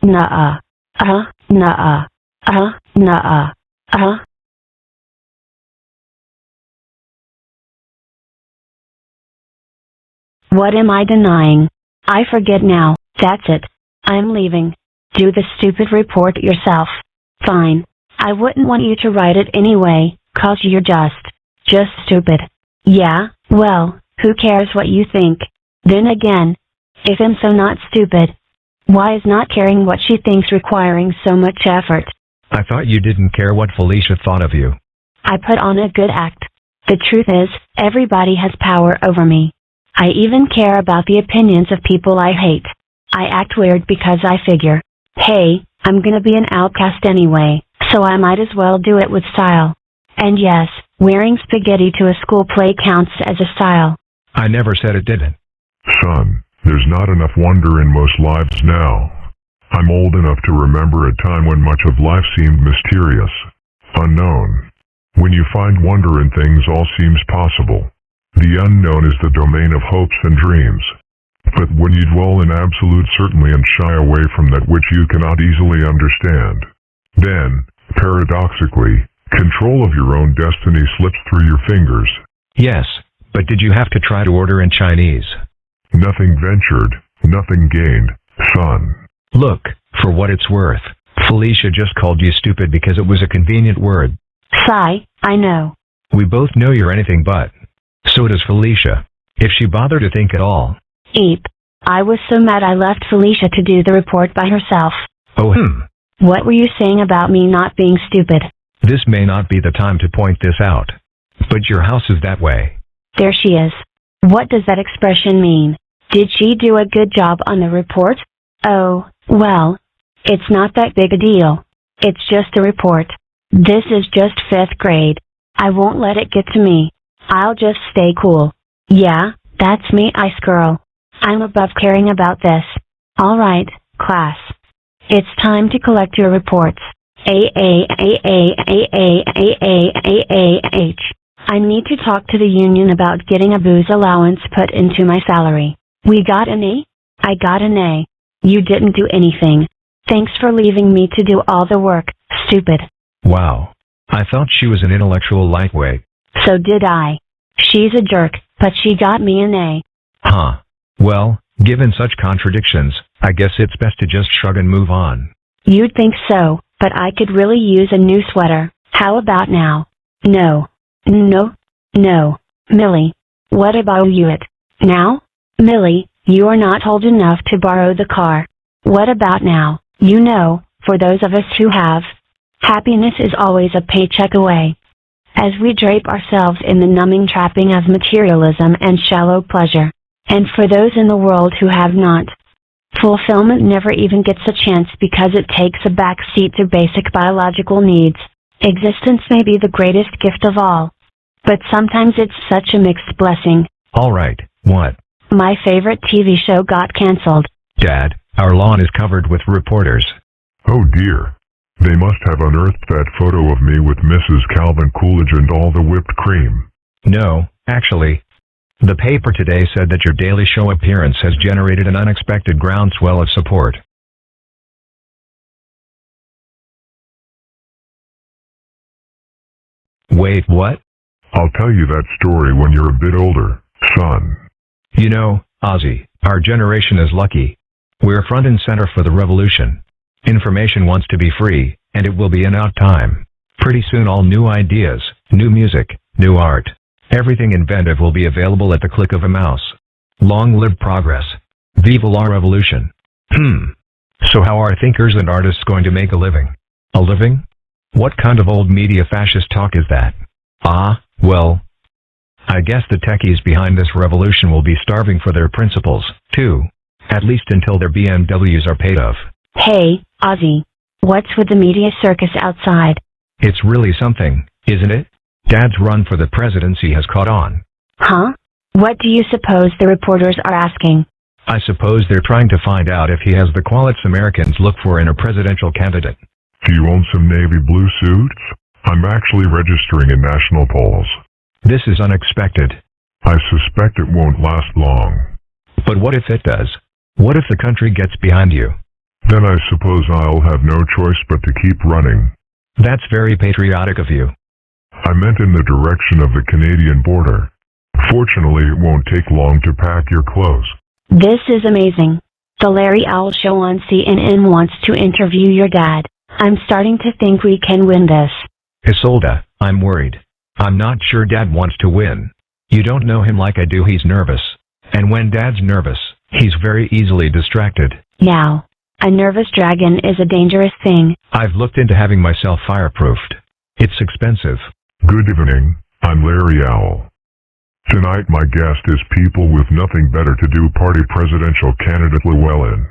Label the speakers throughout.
Speaker 1: nuh-uh, nuh-uh, nuh-uh, What am I denying? I forget now. That's it. I'm leaving. Do the stupid report yourself. Fine. I wouldn't want you to write it anyway, 'cause you're just stupid. Yeah, well, who cares what you think? Then again, if I'm so not stupid, why is not caring what she thinks requiring so much effort?
Speaker 2: I thought you didn't care what Felicia thought of you.
Speaker 1: I put on a good act. The truth is, everybody has power over me. I even care about the opinions of people I hate. I act weird because I figure, hey, I'm gonna be an outcast anyway, so I might as well do it with style. And yes, wearing spaghetti to a school play counts as a style.
Speaker 2: I never said it didn't.
Speaker 3: Son, there's not enough wonder in most lives now. I'm old enough to remember a time when much of life seemed mysterious, unknown. When you find wonder in things, all seems possible. The unknown is the domain of hopes and dreams. But when you dwell in absolute certainty and shy away from that which you cannot easily understand, then, paradoxically, control of your own destiny slips through your fingers.
Speaker 2: Yes, but did you have to try to order in Chinese?
Speaker 3: Nothing ventured, nothing gained, son.
Speaker 2: Look, for what it's worth, Felicia just called you stupid because it was a convenient word.
Speaker 1: Sigh, I know.
Speaker 2: We both know you're anything but. So does Felicia, if she bothered to think at all.
Speaker 1: Eep. I was so mad I left Felicia to do the report by herself.
Speaker 2: Oh,
Speaker 1: What were you saying about me not being stupid?
Speaker 2: This may not be the time to point this out, but your house is that way.
Speaker 1: There she is. What does that expression mean? Did she do a good job on the report? Oh, well, it's not that big a deal. It's just a report. This is just 5th grade. I won't let it get to me. I'll just stay cool. Yeah, that's me, Ice Girl. I'm above caring about this. All right, class. It's time to collect your reports. I need to talk to the union about getting a booze allowance put into my salary. We got an A? I got an A. You didn't do anything. Thanks for leaving me to do all the work, stupid.
Speaker 2: Wow. I thought she was an intellectual lightweight.
Speaker 1: So did I. She's a jerk, but she got me an A.
Speaker 2: Huh. Well, given such contradictions, I guess it's best to just shrug and move on.
Speaker 1: You'd think so, but I could really use a new sweater. How about now? No. Millie. What about you it? Now? Millie, you are not old enough to borrow the car. What about now? You know, for those of us who have, happiness is always a paycheck away. As we drape ourselves in the numbing trapping of materialism and shallow pleasure. And for those in the world who have not, fulfillment never even gets a chance because it takes a back seat to basic biological needs. Existence may be the greatest gift of all. But sometimes it's such a mixed blessing.
Speaker 2: All right, what?
Speaker 1: My favorite TV show got canceled.
Speaker 2: Dad, our lawn is covered with reporters.
Speaker 3: Oh dear. They must have unearthed that photo of me with Mrs. Calvin Coolidge and all the whipped cream.
Speaker 2: No, actually. The paper today said that your Daily Show appearance has generated an unexpected groundswell of support. Wait, what?
Speaker 3: I'll tell you that story when you're a bit older, son.
Speaker 2: You know, Ozzy, our generation is lucky. We're front and center for the revolution. Information wants to be free, and it will be in our time. Pretty soon all new ideas, new music, new art, everything inventive will be available at the click of a mouse. Long live progress. Vive la revolution. So how are thinkers and artists going to make a living? A living? What kind of old media fascist talk is that? Well, I guess the techies behind this revolution will be starving for their principles, too. At least until their BMWs are paid off.
Speaker 1: Hey, Ozzy. What's with the media circus outside?
Speaker 2: It's really something, isn't it? Dad's run for the presidency has caught on.
Speaker 1: Huh? What do you suppose the reporters are asking?
Speaker 2: I suppose they're trying to find out if he has the qualities Americans look for in a presidential candidate.
Speaker 3: Do you own some navy blue suits? I'm actually registering in national polls.
Speaker 2: This is unexpected.
Speaker 3: I suspect it won't last long.
Speaker 2: But what if it does? What if the country gets behind you?
Speaker 3: Then I suppose I'll have no choice but to keep running.
Speaker 2: That's very patriotic of you.
Speaker 3: I meant in the direction of the Canadian border. Fortunately, it won't take long to pack your clothes.
Speaker 1: This is amazing. The Larry Owl Show on CNN wants to interview your dad. I'm starting to think we can win this.
Speaker 2: Isolde, I'm worried. I'm not sure Dad wants to win. You don't know him like I do. He's nervous. And when Dad's nervous, he's very easily distracted.
Speaker 1: Now, a nervous dragon is a dangerous thing.
Speaker 2: I've looked into having myself fireproofed. It's expensive.
Speaker 3: Good evening, I'm Larry Owl. Tonight my guest is people with nothing better to do, party presidential candidate Llewellyn.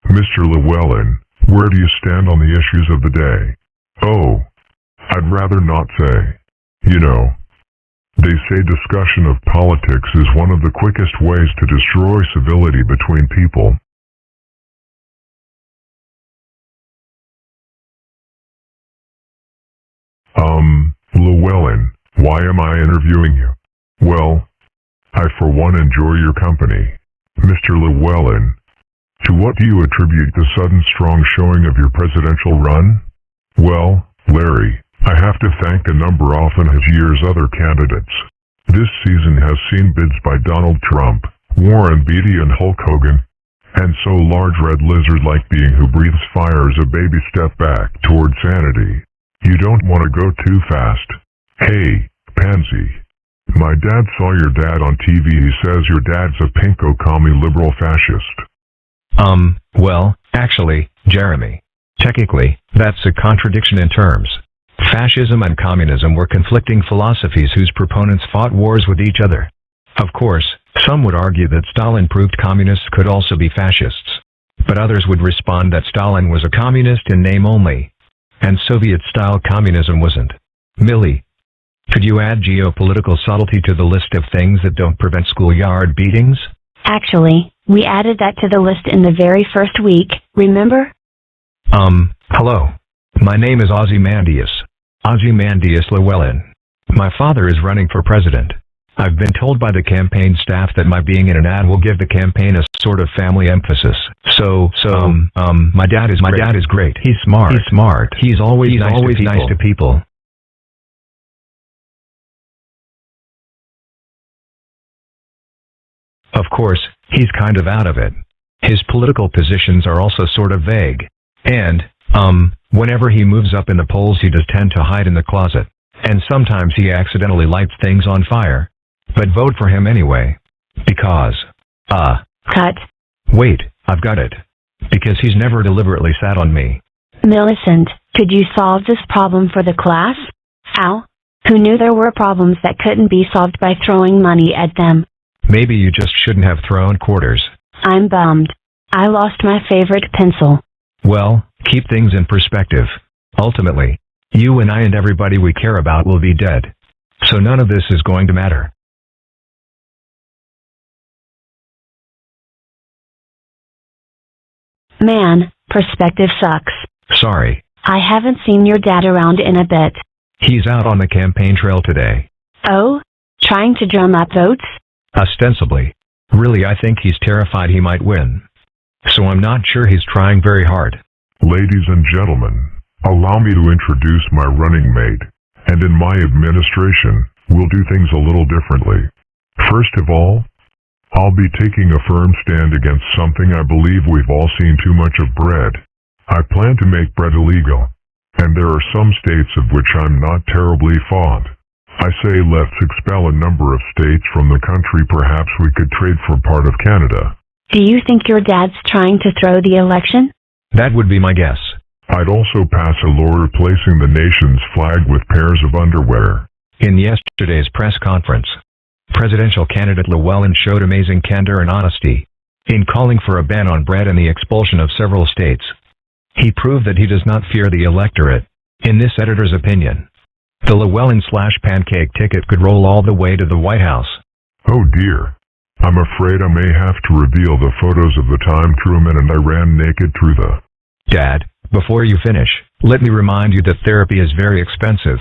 Speaker 3: Mr. Llewellyn, where do you stand on the issues of the day? Oh, I'd rather not say. You know, they say discussion of politics is one of the quickest ways to destroy civility between people. Llewellyn, why am I interviewing you? Well, I for one enjoy your company. Mr. Llewellyn, to what do you attribute the sudden strong showing of your presidential run? Well, Larry, I have to thank a number often as years other candidates. This season has seen bids by Donald Trump, Warren Beatty and Hulk Hogan, and so large red lizard-like being who breathes fire is a baby step back toward sanity. You don't want to go too fast. Hey, Pansy. My dad saw your dad on TV. He says your dad's a pinko commie liberal fascist.
Speaker 2: Well, actually, Jeremy. Technically, that's a contradiction in terms. Fascism and communism were conflicting philosophies whose proponents fought wars with each other. Of course, some would argue that Stalin-proved communists could also be fascists. But others would respond that Stalin was a communist in name only, and Soviet-style communism wasn't. Millie, could you add geopolitical subtlety to the list of things that don't prevent schoolyard beatings?
Speaker 1: Actually, we added that to the list in the very first week, remember?
Speaker 2: Hello. My name is Ozymandias. Ozymandias Llewellyn. My father is running for president. I've been told by the campaign staff that my being in an ad will give the campaign a sort of family emphasis. My dad is great. He's smart. He's always nice to people. Of course, he's kind of out of it. His political positions are also sort of vague. And, whenever he moves up in the polls he does tend to hide in the closet. And sometimes he accidentally lights things on fire. But vote for him anyway. Because,
Speaker 1: Cut.
Speaker 2: Wait, I've got it. Because he's never deliberately sat on me.
Speaker 1: Millicent, could you solve this problem for the class? Ow. Who knew there were problems that couldn't be solved by throwing money at them?
Speaker 2: Maybe you just shouldn't have thrown quarters.
Speaker 1: I'm bummed. I lost my favorite pencil.
Speaker 2: Well, keep things in perspective. Ultimately, you and I and everybody we care about will be dead. So none of this is going to matter.
Speaker 1: Man, perspective sucks.
Speaker 2: Sorry.
Speaker 1: I haven't seen your dad around in a bit.
Speaker 2: He's out on the campaign trail today.
Speaker 1: Oh? Trying to drum up votes?
Speaker 2: Ostensibly. Really, I think he's terrified he might win. So I'm not sure he's trying very hard.
Speaker 3: Ladies and gentlemen, allow me to introduce my running mate. And in my administration, we'll do things a little differently. First of all, I'll be taking a firm stand against something I believe we've all seen too much of: bread. I plan to make bread illegal. And there are some states of which I'm not terribly fond. I say let's expel a number of states from the country. Perhaps we could trade for part of Canada.
Speaker 1: Do you think your dad's trying to throw the election?
Speaker 2: That would be my guess.
Speaker 3: I'd also pass a law replacing the nation's flag with pairs of underwear.
Speaker 2: In yesterday's press conference, presidential candidate Llewellyn showed amazing candor and honesty in calling for a ban on bread and the expulsion of several states. He proved that he does not fear the electorate. In this editor's opinion, the Llewellyn/pancake ticket could roll all the way to the White House.
Speaker 3: Oh dear. I'm afraid I may have to reveal the photos of the time Truman and I ran naked through the...
Speaker 2: Dad, before you finish, let me remind you that therapy is very expensive.